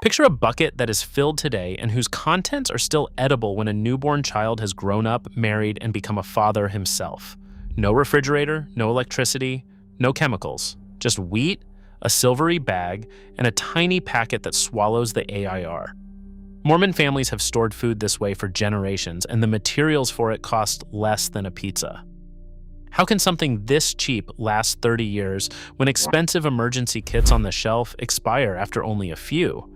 Picture a bucket that is filled today and whose contents are still edible when a newborn child has grown up, married, and become a father himself. No refrigerator, no electricity, no chemicals, just wheat, a silvery bag, and a tiny packet that swallows the AIR. Mormon families have stored food this way for generations, and the materials for it cost less than a pizza. How can something this cheap last 30 years when expensive emergency kits on the shelf expire after only a few?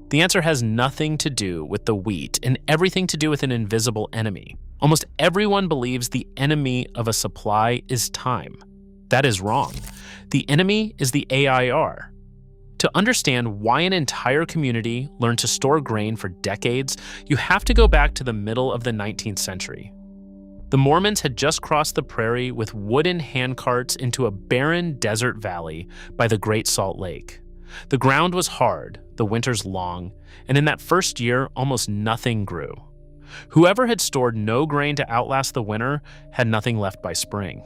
The answer has nothing to do with the wheat and everything to do with an invisible enemy. Almost everyone believes the enemy of a supply is time. That is wrong. The enemy is the AIR. To understand why an entire community learned to store grain for decades, you have to go back to the middle of the 19th century. The Mormons had just crossed the prairie with wooden handcarts into a barren desert valley by the Great Salt Lake. The ground was hard, the winters long, and in that first year, almost nothing grew. Whoever had stored no grain to outlast the winter had nothing left by spring.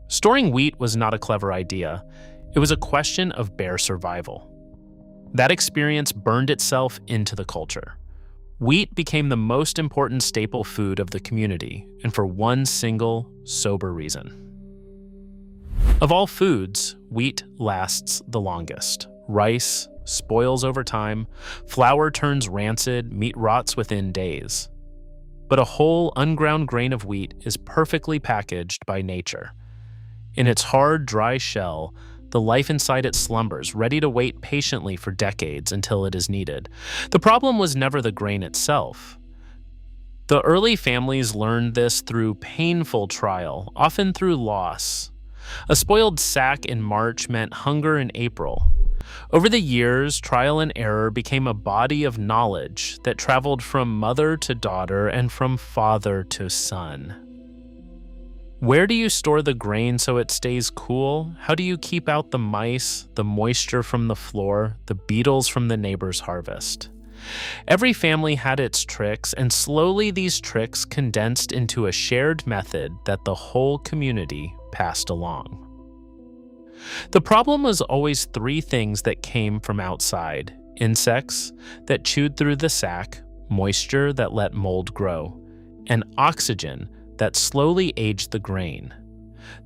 Storing wheat was not a clever idea. It was a question of bare survival. That experience burned itself into the culture. Wheat became the most important staple food of the community, and for one single, sober reason. Of all foods, wheat lasts the longest. Rice spoils over time, flour turns rancid, meat rots within days. But a whole, unground grain of wheat is perfectly packaged by nature. In its hard, dry shell, the life inside it slumbers, ready to wait patiently for decades until it is needed. The problem was never the grain itself. The early families learned this through painful trial, often through loss. A spoiled sack in March meant hunger in April. Over the years, trial and error became a body of knowledge that traveled from mother to daughter and from father to son. Where do you store the grain so it stays cool? How do you keep out the mice, the moisture from the floor, the beetles from the neighbor's harvest? Every family had its tricks, and slowly these tricks condensed into a shared method that the whole community passed along. The problem was always three things that came from outside: insects that chewed through the sack, moisture that let mold grow, and oxygen that slowly aged the grain.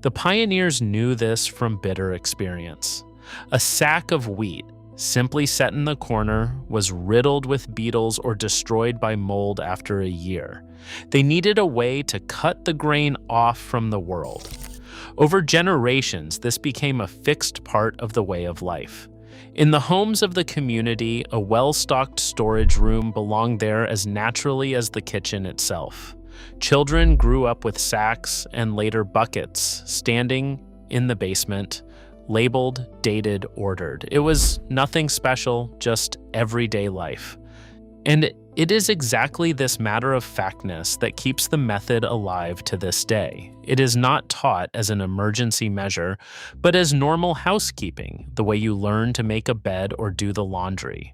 The pioneers knew this from bitter experience. A sack of wheat, simply set in the corner, was riddled with beetles or destroyed by mold after a year. They needed a way to cut the grain off from the world. Over generations, this became a fixed part of the way of life. In the homes of the community, a well-stocked storage room belonged there as naturally as the kitchen itself. Children grew up with sacks and later buckets, standing in the basement, labeled, dated, ordered. It was nothing special, just everyday life. And it is exactly this matter-of-factness that keeps the method alive to this day. It is not taught as an emergency measure, but as normal housekeeping, the way you learn to make a bed or do the laundry.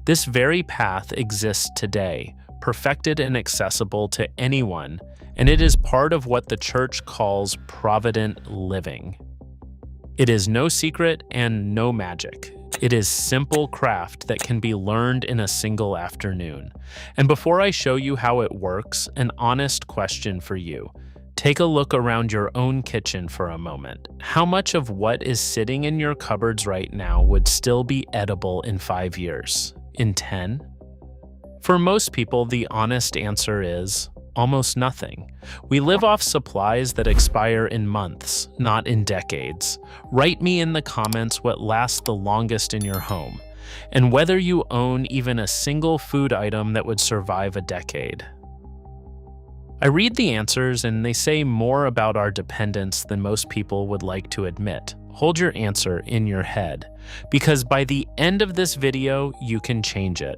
This very path exists today, perfected and accessible to anyone, and it is part of what the church calls Provident Living. It is no secret and no magic. It is simple craft that can be learned in a single afternoon. And before I show you how it works, an honest question for you. Take a look around your own kitchen for a moment. How much of what is sitting in your cupboards right now would still be edible in 5 years? In 10? For most people, the honest answer is almost nothing. We live off supplies that expire in months, not in decades. Write me in the comments what lasts the longest in your home, and whether you own even a single food item that would survive a decade. I read the answers and they say more about our dependence than most people would like to admit. Hold your answer in your head, because by the end of this video, you can change it.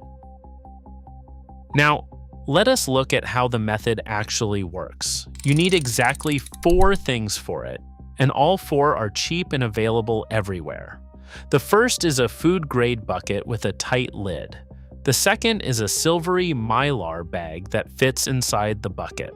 Now, let us look at how the method actually works. You need exactly 4 things for it, and all 4 are cheap and available everywhere. The first is a food-grade bucket with a tight lid. The second is a silvery Mylar bag that fits inside the bucket.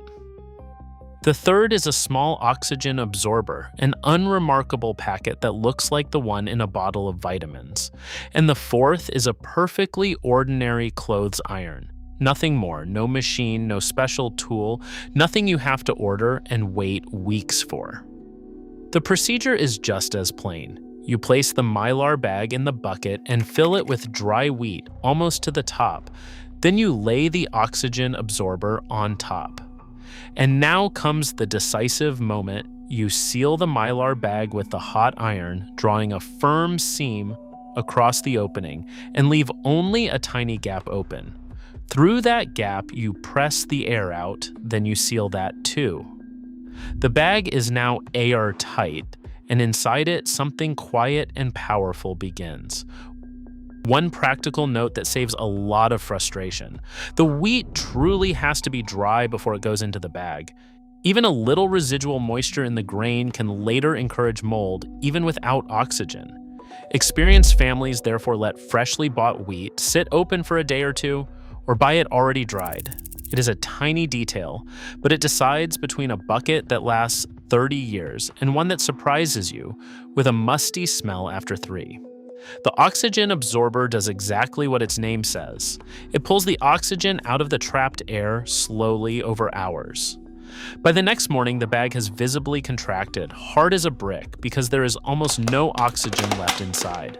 The third is a small oxygen absorber, an unremarkable packet that looks like the one in a bottle of vitamins. And the fourth is a perfectly ordinary clothes iron. Nothing more, no machine, no special tool, nothing you have to order and wait weeks for. The procedure is just as plain. You place the Mylar bag in the bucket and fill it with dry wheat almost to the top. Then you lay the oxygen absorber on top. And now comes the decisive moment. You seal the Mylar bag with the hot iron, drawing a firm seam across the opening, and leave only a tiny gap open. Through that gap, you press the air out, then you seal that too. The bag is now airtight, and inside it, something quiet and powerful begins. One practical note that saves a lot of frustration. The wheat truly has to be dry before it goes into the bag. Even a little residual moisture in the grain can later encourage mold, even without oxygen. Experienced families therefore let freshly bought wheat sit open for a day or two, or buy it already dried. It is a tiny detail, but it decides between a bucket that lasts 30 years and one that surprises you with a musty smell after 3. The oxygen absorber does exactly what its name says. It pulls the oxygen out of the trapped air slowly over hours. By the next morning, the bag has visibly contracted, hard as a brick, because there is almost no oxygen left inside.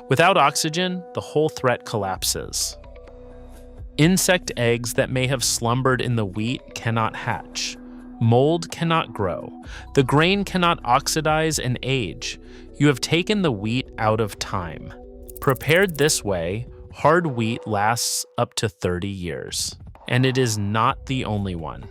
Without oxygen, the whole threat collapses. Insect eggs that may have slumbered in the wheat cannot hatch. Mold cannot grow. The grain cannot oxidize and age. You have taken the wheat out of time. Prepared this way, hard wheat lasts up to 30 years. And it is not the only one.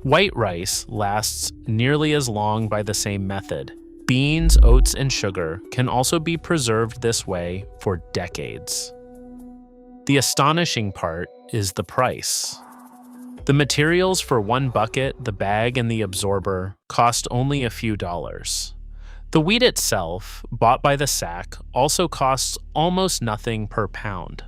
White rice lasts nearly as long by the same method. Beans, oats, and sugar can also be preserved this way for decades. The astonishing part is the price. The materials for one bucket, the bag, and the absorber cost only a few dollars. The wheat itself, bought by the sack, also costs almost nothing per pound.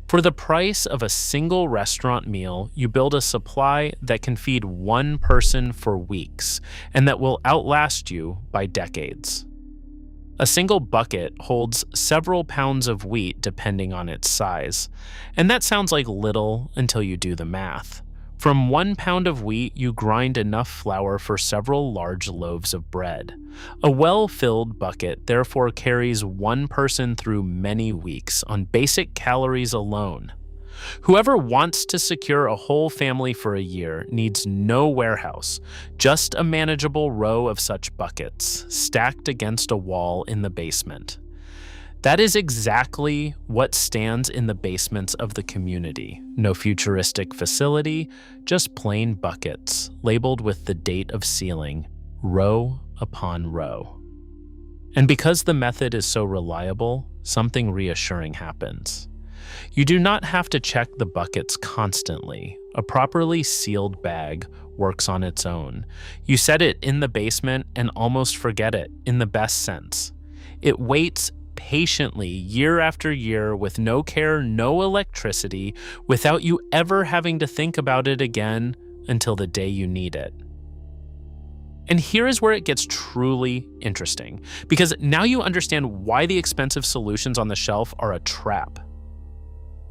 For the price of a single restaurant meal, you build a supply that can feed one person for weeks, and that will outlast you by decades. A single bucket holds several pounds of wheat depending on its size, and that sounds like little until you do the math. From 1 pound of wheat, you grind enough flour for several large loaves of bread. A well-filled bucket therefore carries one person through many weeks on basic calories alone. Whoever wants to secure a whole family for a year needs no warehouse, just a manageable row of such buckets stacked against a wall in the basement. That is exactly what stands in the basements of the community. No futuristic facility, just plain buckets, labeled with the date of sealing, row upon row. And because the method is so reliable, something reassuring happens. You do not have to check the buckets constantly. A properly sealed bag works on its own. You set it in the basement and almost forget it, in the best sense. It waits patiently year after year with no care, no electricity, without you ever having to think about it again until the day you need it. And here is where it gets truly interesting, because now you understand why the expensive solutions on the shelf are a trap.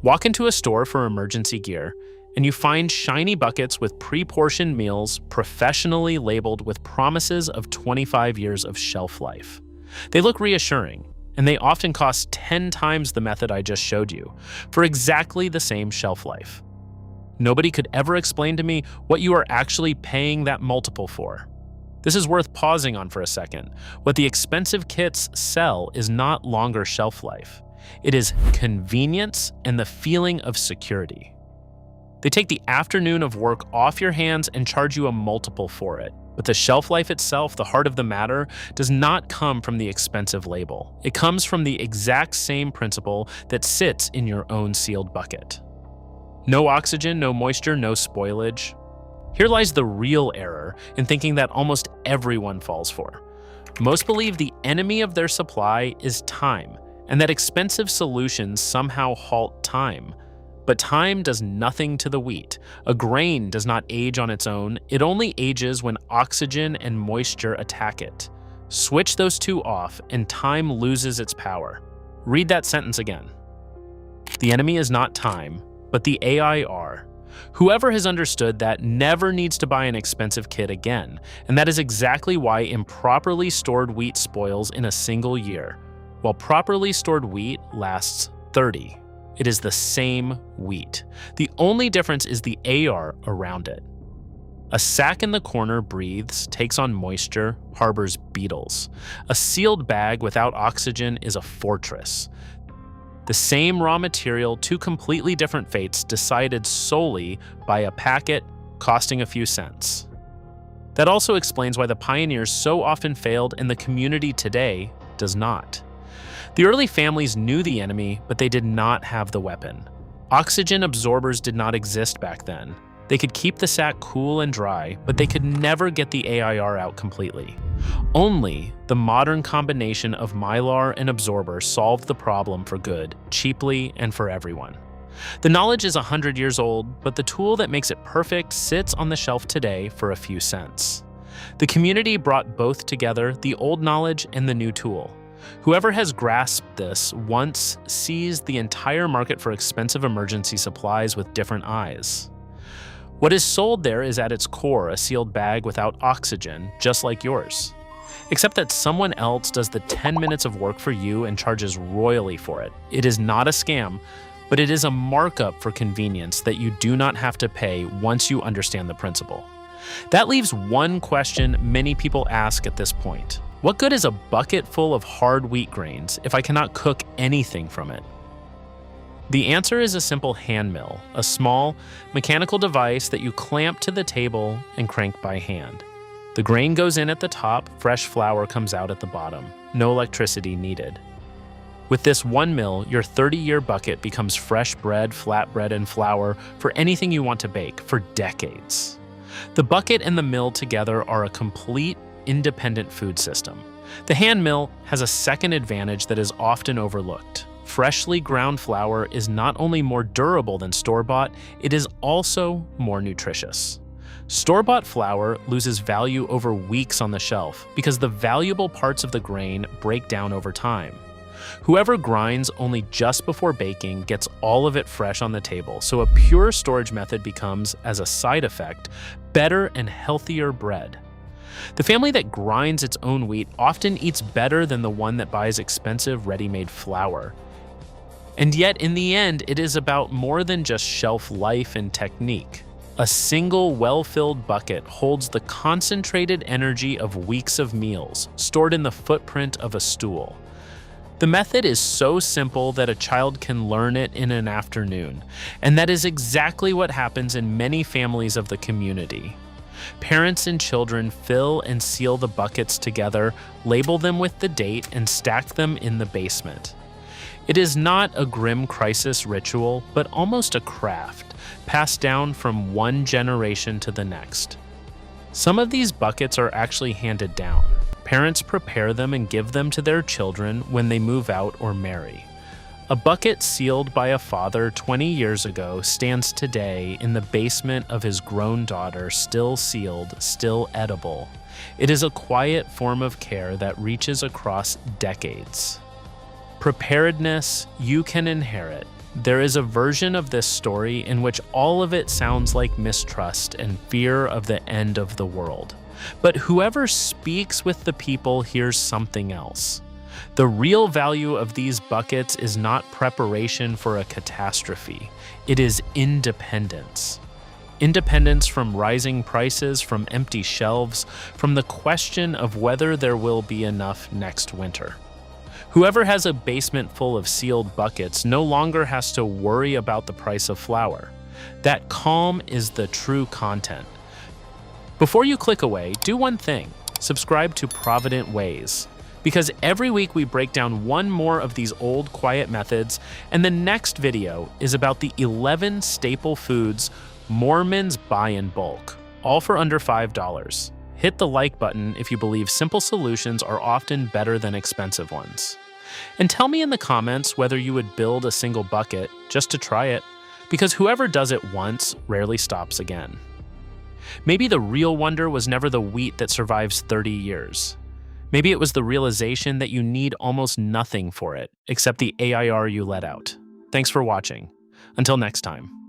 Walk into a store for emergency gear, and you find shiny buckets with pre-portioned meals professionally labeled with promises of 25 years of shelf life. They look reassuring, and they often cost 10 times the method I just showed you, for exactly the same shelf life. Nobody could ever explain to me what you are actually paying that multiple for. This is worth pausing on for a second. What the expensive kits sell is not longer shelf life. It is convenience and the feeling of security. They take the afternoon of work off your hands and charge you a multiple for it. But the shelf life itself, the heart of the matter, does not come from the expensive label. It comes from the exact same principle that sits in your own sealed bucket. No oxygen, no moisture, no spoilage. Here lies the real error in thinking that almost everyone falls for. Most believe the enemy of their supply is time, and that expensive solutions somehow halt time. But time does nothing to the wheat. A grain does not age on its own. It only ages when oxygen and moisture attack it. Switch those two off, and time loses its power. Read that sentence again. The enemy is not time, but the AI are. Whoever has understood that never needs to buy an expensive kit again, and that is exactly why improperly stored wheat spoils in a single year, while properly stored wheat lasts 30. It is the same wheat. The only difference is the AR around it. A sack in the corner breathes, takes on moisture, harbors beetles. A sealed bag without oxygen is a fortress. The same raw material, two completely different fates decided solely by a packet costing a few cents. That also explains why the pioneers so often failed and the community today does not. The early families knew the enemy, but they did not have the weapon. Oxygen absorbers did not exist back then. They could keep the sack cool and dry, but they could never get the AIR out completely. Only the modern combination of Mylar and absorber solved the problem for good, cheaply, and for everyone. The knowledge is 100 years old, but the tool that makes it perfect sits on the shelf today for a few cents. The community brought both together, the old knowledge and the new tool. Whoever has grasped this once sees the entire market for expensive emergency supplies with different eyes. What is sold there is at its core a sealed bag without oxygen, just like yours. Except that someone else does the 10 minutes of work for you and charges royally for it. It is not a scam, but it is a markup for convenience that you do not have to pay once you understand the principle. That leaves one question many people ask at this point. What good is a bucket full of hard wheat grains if I cannot cook anything from it? The answer is a simple hand mill, a small, mechanical device that you clamp to the table and crank by hand. The grain goes in at the top, fresh flour comes out at the bottom. No electricity needed. With this one mill, your 30-year bucket becomes fresh bread, flatbread, and flour for anything you want to bake for decades. The bucket and the mill together are a complete, independent food system. The hand mill has a second advantage that is often overlooked. Freshly ground flour is not only more durable than store-bought, it is also more nutritious. Store-bought flour loses value over weeks on the shelf because the valuable parts of the grain break down over time. Whoever grinds only just before baking gets all of it fresh on the table, so a pure storage method becomes, as a side effect, better and healthier bread. The family that grinds its own wheat often eats better than the one that buys expensive ready-made flour. And yet, in the end, it is about more than just shelf life and technique. A single well-filled bucket holds the concentrated energy of weeks of meals, stored in the footprint of a stool. The method is so simple that a child can learn it in an afternoon, and that is exactly what happens in many families of the community. Parents and children fill and seal the buckets together, label them with the date, and stack them in the basement. It is not a grim crisis ritual, but almost a craft, passed down from one generation to the next. Some of these buckets are actually handed down. Parents prepare them and give them to their children when they move out or marry. A bucket sealed by a father 20 years ago stands today in the basement of his grown daughter, still sealed, still edible. It is a quiet form of care that reaches across decades. Preparedness you can inherit. There is a version of this story in which all of it sounds like mistrust and fear of the end of the world. But whoever speaks with the people hears something else. The real value of these buckets is not preparation for a catastrophe. It is independence. Independence from rising prices, from empty shelves, from the question of whether there will be enough next winter. Whoever has a basement full of sealed buckets no longer has to worry about the price of flour. That calm is the true content. Before you click away, do one thing. Subscribe to Provident Ways. Because every week we break down one more of these old, quiet methods, and the next video is about the 11 staple foods Mormons buy in bulk, all for under $5. Hit the like button if you believe simple solutions are often better than expensive ones. And tell me in the comments whether you would build a single bucket just to try it. Because whoever does it once rarely stops again. Maybe the real wonder was never the wheat that survives 30 years. Maybe it was the realization that you need almost nothing for it except the AIR you let out. Thanks for watching. Until next time.